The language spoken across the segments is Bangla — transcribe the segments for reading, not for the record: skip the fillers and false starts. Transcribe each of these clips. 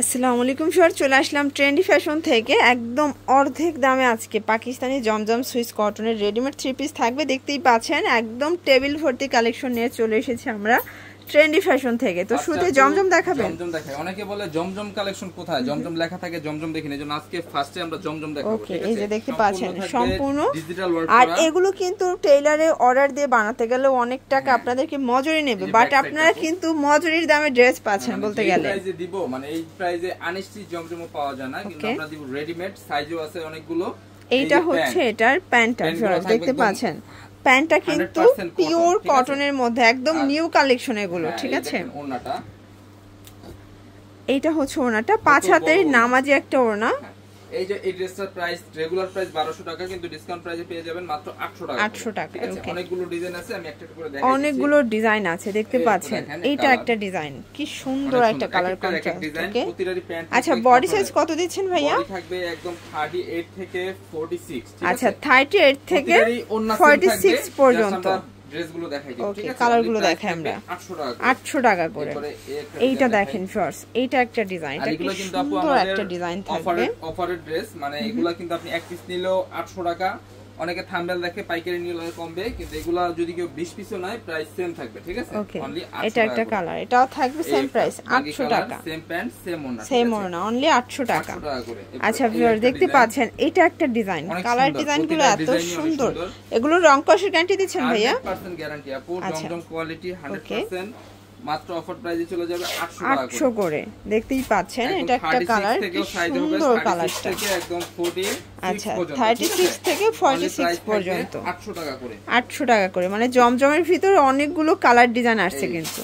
আসসালামু আলাইকুম স্যার, চলে আসলাম ট্রেন্ডি ফ্যাশন থেকে একদম অর্ধেক দামে আজকে পাকিস্তানি জমজম সুইস কটনের রেডিমেড থ্রি পিস থাকবে। দেখতেই পাচ্ছেন একদম টেবিল ভর্তি কালেকশন নিয়ে চলে এসেছি আমরা ট্রেন্ডি ফ্যাশন থেকে। তো শুরুতে জমজম দেখাবেন। জমজম দেখাই, অনেকে বলে জমজম কালেকশন কোথায়, জমজম লেখা থাকে জমজম দেখিনি, এজন্য আজকে ফার্স্টে আমরা জমজম দেখাবো। ওকে, এই যে দেখতে পাচ্ছেন সম্পূর্ণ ডিজিটাল ওয়ার্ক আর এগুলো কিন্তু টেইলারে অর্ডার দিয়ে বানাতে গেলে অনেক টাকা আপনাদেরকে মজুরি নেবে, বাট আপনারা কিন্তু মজুরির দামে ড্রেস পাচ্ছেন বলতে গেলে। এই প্রাইসে দিব, মানে এই প্রাইসে আনস্টিচ জমজমও পাওয়া যায় না, কিন্তু আমরা দিব রেডিমেড, সাইজও আছে অনেকগুলো। এইটা হচ্ছে এটার প্যান্টটা, দেখতে পাচ্ছেন প্যান্টটা কিন্তু পিওর কটনের মধ্যে একদম নিউ কালেকশন এগুলো, ঠিক আছে। ওড়নাটা এইটা হচ্ছে ওড়নাটা, 5 হাতের নামাজি একটা ওড়না। এই যে এই ড্রেসটার প্রাইস রেগুলার প্রাইস 1200 টাকা, কিন্তু ডিসকাউন্ট প্রাইসে পেয়ে যাবেন মাত্র 800 টাকা। 800 টাকা। ওকে, অনেকগুলো ডিজাইন আছে, আমি একটা করে দেখাই। অনেকগুলো ডিজাইন আছে, দেখতে পাচ্ছেন। এইটা একটা ডিজাইন, কি সুন্দর একটা কালার কন্ট্রাস্ট। ওকে, আচ্ছা বডি সাইজ কত দিচ্ছেন ভাইয়া? বডি থাকবে একদম 38 থেকে 46, ঠিক আছে। আচ্ছা 38 থেকে 46 পর্যন্ত ড্রেসগুলো দেখাই দিই, ঠিক আছে। কালারগুলো দেখাই আমরা 800 টাকা করে। এইটা দেখেন ফার্স্ট, এইটা একটা ডিজাইন, এটা কি সুন্দর একটা ডিজাইন থাকবে। অফারের ড্রেস, মানে এগুলা কিন্তু আপনি এক পিস নিলেও 800 টাকা। অনেকে থাম্বনেল দেখে পাইকারি নিলে কমবে, কিন্তু এগুলা যদি কেউ 20 পিসও নেয় প্রাইস সেম থাকবে, ঠিক আছে। অনলি এটা একটা কালার, এটাও থাকবে সেম প্রাইস 800 টাকা। সেম প্যান্ট সেম ওড়না, অনলি 800 টাকা। আচ্ছা ভিউয়ার দেখতে পাচ্ছেন এটা একটা ডিজাইন, কালার ডিজাইনগুলো এত সুন্দর। এগুলো রং কষের গ্যারান্টি দিচ্ছেন ভাইয়া? 100% গ্যারান্টি আপু, জমজম কোয়ালিটি 100%। মাত্র অফার প্রাইসে চলে যাবে 800 করে। দেখতেই পাচ্ছেন এটা একটা কালার, কি সুন্দর কালারটা, একদম 40। আচ্ছা 36 থেকে 46 পর্যন্ত 800 টাকা করে। 800 টাকা করে, মানে জমজমের ভিতরে অনেকগুলো কালার ডিজাইন আসছে কিন্তু।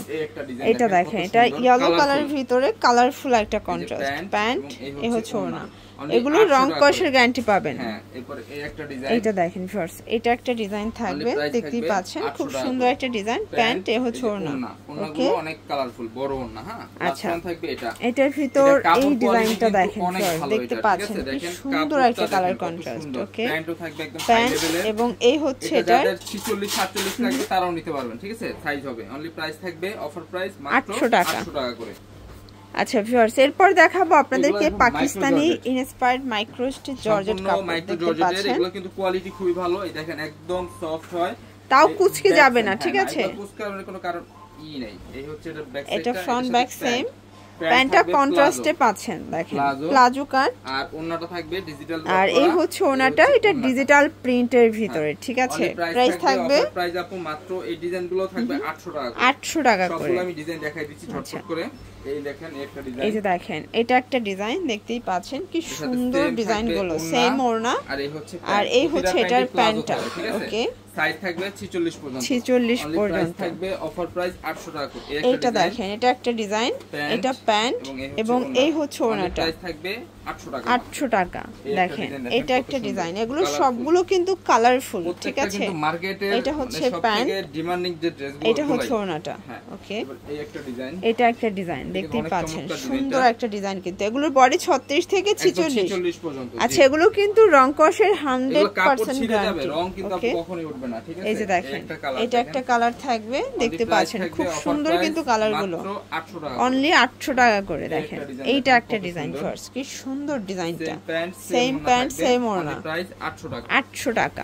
এটা দেখেন, এটা ইয়েলো কালারের ভিতরে কালারফুল একটা কন্ট্রাস্ট প্যান্ট, এ হচ্ছে ওড়না। এগুলো রং কষের গ্যারান্টি পাবেন। হ্যাঁ, এরপর এই একটা ডিজাইন, এটা দেখেন ফার্স্ট, এটা একটা ডিজাইন থাকবে, দেখতেই পাচ্ছেন খুব সুন্দর একটা ডিজাইন। প্যান্ট, এ হচ্ছে ওড়না। ওকে, অনেক কালারফুল বড় ওড়না। হ্যাঁ, আচ্ছা থাকবে এটা। এটার ভিতর এই ডিজাইনটা দেখেন ফার্স্ট, দেখতে পাচ্ছেন কি সুন্দর একটা কালার কন্ট্রাস্ট। ওকে, প্যান্টও থাকবে একদম হাই লেভেলের, এবং এই হচ্ছে এটা 46 47 লাগবে তারাও নিতে পারবেন, ঠিক আছে। সাইজ হবে, অনলি প্রাইস থাকবে অফার প্রাইস মাত্র 800 টাকা করে। আচ্ছা ভিউয়ার্স, এরপর দেখাবো আপনাদেরকে Pakistani inspired micro stitch georgette কাপড়। মাইক্রো জর্জেটের এগুলো কিন্তু কোয়ালিটি খুবই ভালো, এই দেখেন একদম সফট হয়, তাও কুচকে যাবে না, ঠিক আছে। কুচকানোর কোনো কারণ নেই। এই হচ্ছে এটা ব্যাক সাইডটা, এটা ফ্রন্ট ব্যাক সেম। প্যান্টটা কন্ট্রাস্টে পাচ্ছেন, দেখেন প্লাজো কাট, আর ওড়নাটা থাকবে ডিজিটাল, আর এই হচ্ছে ওড়নাটা, এটা ডিজিটাল প্রিন্টের ভিতরে, ঠিক আছে। প্রাইস থাকবে প্রাইস আপু মাত্র এই ডিজাইনগুলো থাকবে 800 টাকা, 800 টাকা করে। সবগুলো আমি ডিজাইন দেখাই দিচ্ছি ঝটপট করে। এই দেখেন একটা ডিজাইন, এই যে দেখেন এটা একটা ডিজাইন, দেখতেই পাচ্ছেন কি সুন্দর ডিজাইনগুলো, সেম ওড়না, আর এই হচ্ছে এটার প্যান্টটা। ওকে, সাইজ থাকবে 46 পর্যন্ত, 46 পর্যন্ত থাকবে, অফার প্রাইস 800 টাকা করে। এটা দেখেন, এটা একটা ডিজাইন, এটা প্যান্ট, এবং এই হচ্ছে ওড়নাটা, প্রাইস থাকবে 800 টাকা। 800 টাকা। দেখেন এটা একটা ডিজাইন, এগুলো সবগুলো কিন্তু কালারফুল, ঠিক আছে। এটা হচ্ছে প্যান্ট, ডিমান্ডিং যে ড্রেসগুলো, এটা হচ্ছে ওড়নাটা। ওকে, এই একটা ডিজাইন, এটা একটা ডিজাইন, দেখতেই পাচ্ছেন সুন্দর একটা ডিজাইন, কিন্তু এগুলোর বডি 36 থেকে 46 পর্যন্ত। আচ্ছা, এগুলো কিন্তু রং কষের 100% গ্যারান্টি। রং কিন্তু কখনোই উঠবে না, ঠিক আছে। এই যে দেখেন এটা একটা কালার থাকবে, দেখতে পাচ্ছেন খুব সুন্দর কিন্তু কালারগুলো, অনলি 800 টাকা করে। দেখেন এইটা একটা ডিজাইন ফার্স্ট, কি সুন্দর ডিজাইনটা, সেম প্যান্ট সেম ওড়না, প্রাইস 800 টাকা।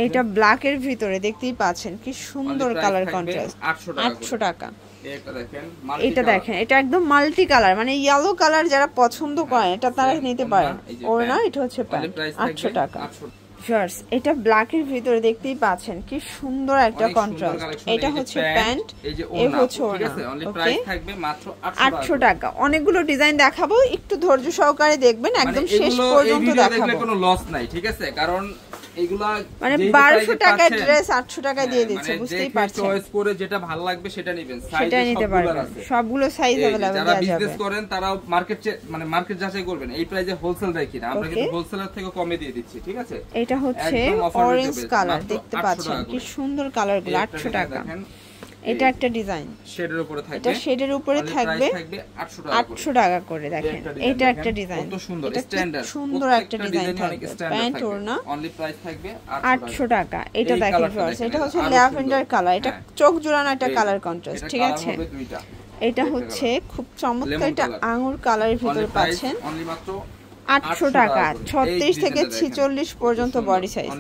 এটা ব্ল্যাকের ভিতরে, দেখতেই পাচ্ছেন কি সুন্দর কালার কন্ট্রাস্ট, 800 টাকা। এটা দেখেন, এটা একদম মাল্টি কালার, মানে ইয়েলো কালার যারা পছন্দ করে এটা তারা নিতে পারেন। ওড়না, এটা হচ্ছে প্যান্ট, 800 টাকা। ফার্স্ট এটা ব্ল্যাকের ভিতরে, দেখতেই পাচ্ছেন কি সুন্দর একটা কন্ট্রাস্ট। এটা হচ্ছে প্যান্ট, এই হচ্ছে ওড়না। ওকে, 800 টাকা। অনেকগুলো ডিজাইন দেখাবো, একটু ধৈর্য সহকারে দেখবেন, একদম শেষ পর্যন্ত দেখাবো, কোনো লস নাই, ঠিক আছে। কারণ এগুলা মানে 1200 টাকার ড্রেস 800 টাকা দিয়ে দিচ্ছে, বুঝতেই পারছেন। চয়েস করে যেটা ভালো লাগবে সেটা নেবেন, সেটা নিতে পারবেন, সবগুলো সাইজ अवेलेबल দেওয়া যাবে। যারা বিজনেস করেন তারা মার্কেট যাচাই করবেন, এই প্রাইসে হোলসেল দেয় কিনা, আমরা কিন্তু হোলসেলের থেকে কমে দিয়ে দিচ্ছি, ঠিক আছে। এটা হচ্ছে অরেঞ্জ কালার, দেখতে পাচ্ছেন কি সুন্দর কালারগুলো, 800 টাকা। এটা একটা ডিজাইন, শেডের উপরে থাকবে, এটা শেডের উপরে থাকবে, 800 টাকা করে। দেখেন এটা একটা ডিজাইন, কত সুন্দর স্ট্যান্ডার্ড, সুন্দর একটা ডিজাইন থাকবে, প্যান্ট ওড়না, অনলি প্রাইস থাকবে 800 টাকা। এটা দেখেন ফার্স্ট, এটা হচ্ছে ল্যাভেন্ডার কালার, এটা চোখ জোড়ানো একটা কালার কন্ট্রাস্ট, ঠিক আছে। এটা হচ্ছে খুব চমৎকার একটা আঙ্গুর কালারের ভিতরে পাচ্ছেন অনলি মাত্র 800 টাকা, 36 থেকে 46 পর্যন্ত বডি সাইজ।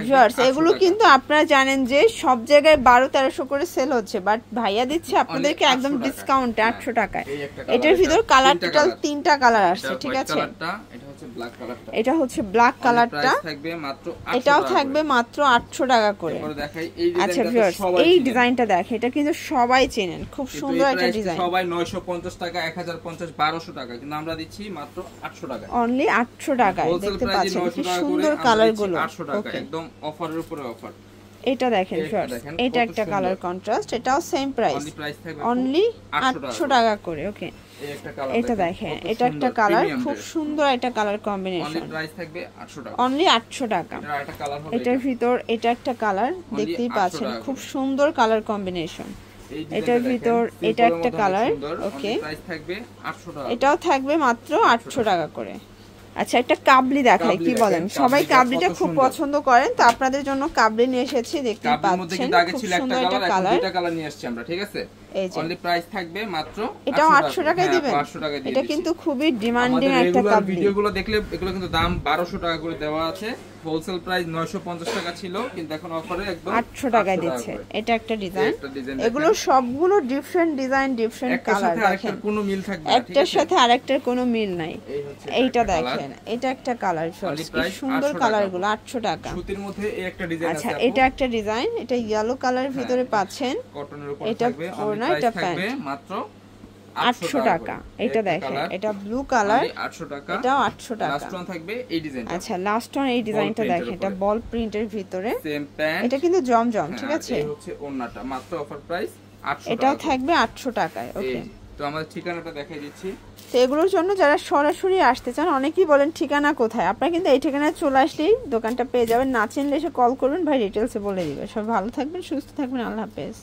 ভিউয়ার্স এগুলো কিন্তু আপনারা জানেন যে সব জায়গায় 1200-1300 করে সেল হচ্ছে, বাট ভাইয়া দিচ্ছে আপনাদেরকে একদম ডিসকাউন্টে 800 টাকায়। এটার ভিতর কালার টোটাল 3টা কালার আসছে, ঠিক আছে? এটা হচ্ছে ব্ল্যাক কালারটা, এটাও থাকবে মাত্র 800 টাকা করে। আচ্ছা ভিউয়ার্স এই ডিজাইনটা দেখেন, এটা কিন্তু সবাই চেনেন, খুব সুন্দর একটা ডিজাইন। সবাই 950 টাকা, 1050, 1200 টাকা, কিন্তু আমরা দিচ্ছি মাত্র 800 টাকা, অনলি 800 টাকায়। দেখতে পাচ্ছেন কি সুন্দর কালারগুলো, 800 টাকা একদম অফারের উপরে অফার। এটা দেখেন ভিউয়ার্স, এটা একটা কালার কন্ট্রাস্ট, এটাও সেম প্রাইস, অনলি 800 টাকা করে। ওকে, এটা দেখেন, এটা একটা কালার, খুব সুন্দর একটা কালার কম্বিনেশন, প্রাইস থাকবে 800 টাকা, অনলি 800 টাকা। এটার ভিতর এটা একটা কালার দেখতেই পাচ্ছেন, খুব সুন্দর কালার কম্বিনেশন। এটার ভিতর এটা একটা কালার, ওকে, প্রাইস থাকবে 800 টাকা, এটাও থাকবে মাত্র 800 টাকা করে। আচ্ছা একটা কাবলি দেখাই, কি বলেন? সবাই কাবলিটা খুব পছন্দ করেন, তো আপনাদের জন্য কাবলি নিয়ে এসেছি, দেখতে পাচ্ছেন খুব সুন্দর একটা কালার। দুইটা কালার নিয়ে আসছি আমরা, ঠিক আছে? অনলি প্রাইস থাকবে মাত্র এটাও 800 টাকায় দিবেন। এটা কিন্তু খুবই ডিমান্ডিং একটা কাবলি। ভিডিওগুলো দেখলে এগুলো কিন্তু দাম 1200 টাকা করে দেওয়া আছে, হোলসেল প্রাইস 950 টাকা ছিল, কিন্তু এখন অফারে একদম 800 টাকায় দিচ্ছে। এটা একটা ডিজাইন, এগুলো সবগুলো ডিফারেন্ট ডিজাইন, ডিফারেন্ট কালার। দেখেন কোনো মিল থাকবে না, একটার সাথে আরেকটার কোনো মিল নাই। এইটা দেখেন, এটা একটা কালার, সুন্দর কালারগুলো 800 টাকা। সুতির মধ্যে এই একটা ডিজাইন আছে। আচ্ছা এটা একটা ডিজাইন, এটা ইয়েলো কালারের ভিতরে পাচ্ছেন, কটনের উপর এটা থাকবে, এটা প্যান্ট, মাত্র 800 টাকা। এটা দেখেন, এটা ব্লু কালার, 800 টাকা, এটাও 800 টাকা। লাস্ট ওয়ান থাকবে এই ডিজাইনটা। আচ্ছা লাস্ট ওয়ান এই ডিজাইনটা দেখেন, এটা বল প্রিন্টের ভিতরে, সেম প্যান্ট, এটা কিন্তু জমজম, ঠিক আছে? এই হচ্ছে ওন্নাটা, মাত্র অফার প্রাইস 800 টাকা, এটাও থাকবে 800 টাকায়। ওকে, তো আমাদের ঠিকানাটা দেখাই দিচ্ছি। তো এগুলোর জন্য যারা সরাসরি আসতে চান, অনেকেই বলেন ঠিকানা কোথায়, আপনারা কিন্তু এই ঠিকানায় চলে আসলেই দোকানটা পেয়ে যাবেন। না চিনলে এসে কল করবেন, ভাই ডিটেলসে বলে দিবে। সবাই ভালো থাকবেন, সুস্থ থাকবেন, আল্লাহ হাফেজ।